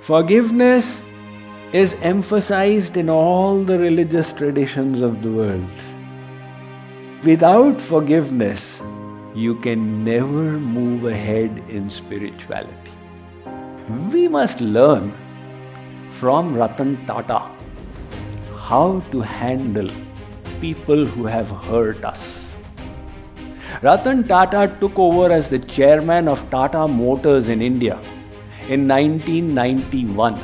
Forgiveness is emphasized in all the religious traditions of the world. Without forgiveness, you can never move ahead in spirituality. We must learn from Ratan Tata how to handle people who have hurt us. Ratan Tata took over as the chairman of Tata Motors in India in 1991.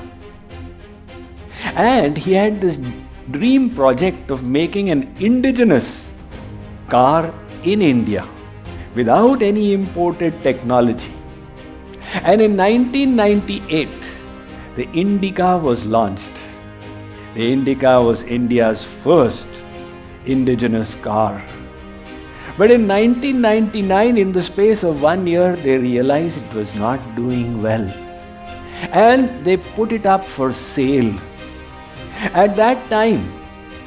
And he had this dream project of making an indigenous car in India without any imported technology. And in 1998, the Indica was launched. The Indica was India's first indigenous car. But in 1999, in the space of 1 year, they realized it was not doing well. And they put it up for sale. At that time,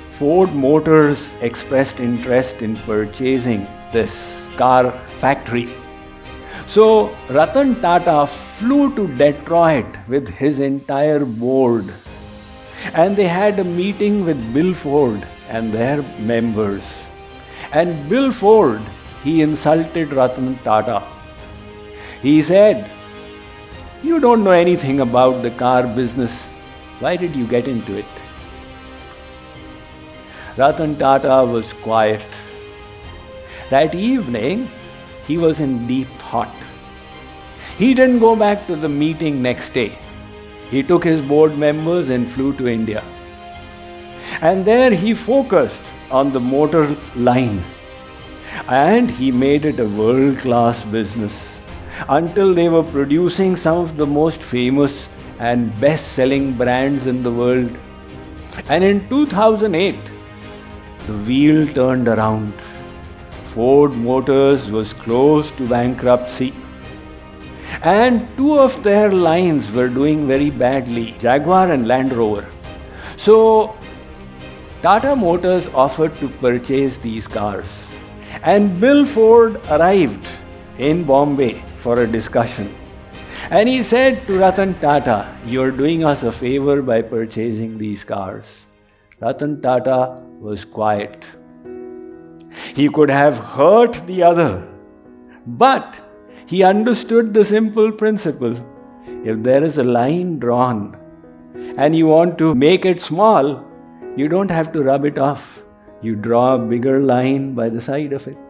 Ford Motors expressed interest in purchasing this car factory. So Ratan Tata flew to Detroit with his entire board, and they had a meeting with Bill Ford and their members. And Bill Ford, he insulted Ratan Tata. He said, "You don't know anything about the car business. Why did you get into it?" Ratan Tata was quiet. That evening, he was in deep thought. He didn't go back to the meeting next day. He took his board members and flew to India. And there he focused on the motor line. And he made it a world-class business until they were producing some of the most famous and best-selling brands in the world. And in 2008, the wheel turned around. Ford Motors was close to bankruptcy. And two of their lines were doing very badly, Jaguar and Land Rover. So Tata Motors offered to purchase these cars. And Bill Ford arrived in Bombay for a discussion. And he said to Ratan Tata, "You're doing us a favor by purchasing these cars." Ratan Tata was quiet. He could have hurt the other, but he understood the simple principle. If there is a line drawn and you want to make it small, you don't have to rub it off. You draw a bigger line by the side of it.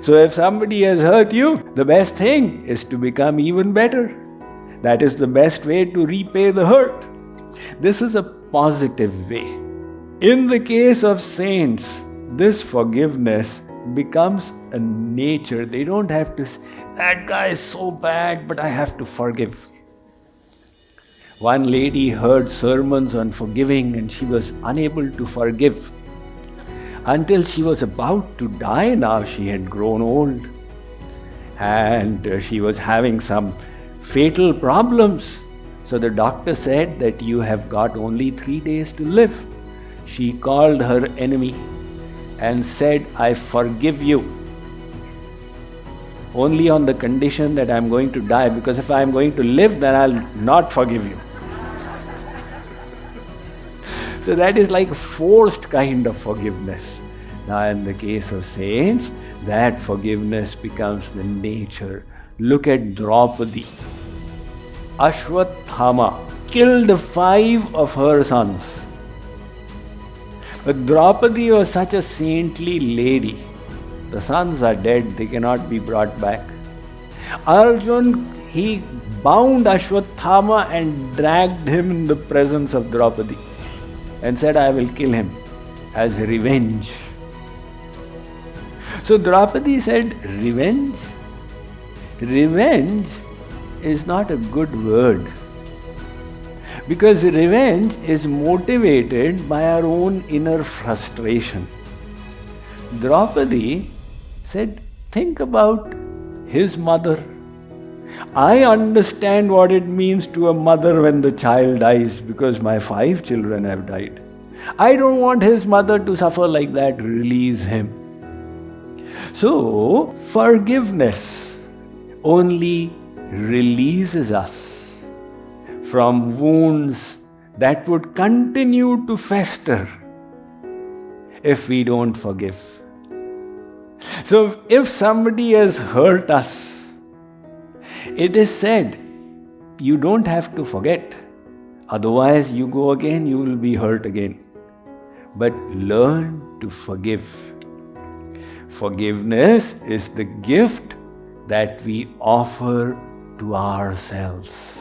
So if somebody has hurt you, the best thing is to become even better. That is the best way to repay the hurt. This is a positive way. In the case of saints, this forgiveness becomes a nature. They don't have to say, "That guy is so bad, but I have to forgive." One lady heard sermons on forgiving and she was unable to forgive until she was about to die. Now she had grown old and she was having some fatal problems. So the doctor said that you have got only 3 days to live. She called her enemy and said, "I forgive you, only on the condition that I'm going to die, because if I'm going to live, then I'll not forgive you." So that is like a forced kind of forgiveness. Now in the case of saints, that forgiveness becomes the nature. Look at Draupadi. Ashwatthama killed 5 of her sons. But Draupadi was such a saintly lady. The sons are dead, they cannot be brought back. Arjun, he bound Ashwatthama and dragged him in the presence of Draupadi and said, "I will kill him as revenge." So Draupadi said, "Revenge? Revenge is not a good word. Because revenge is motivated by our own inner frustration." Draupadi said, "Think about his mother. I understand what it means to a mother when the child dies, because my 5 children have died. I don't want his mother to suffer like that. Release him." So, forgiveness only releases us from wounds that would continue to fester if we don't forgive. So if somebody has hurt us, it is said, you don't have to forget. Otherwise, you go again, you will be hurt again. But learn to forgive. Forgiveness is the gift that we offer to ourselves.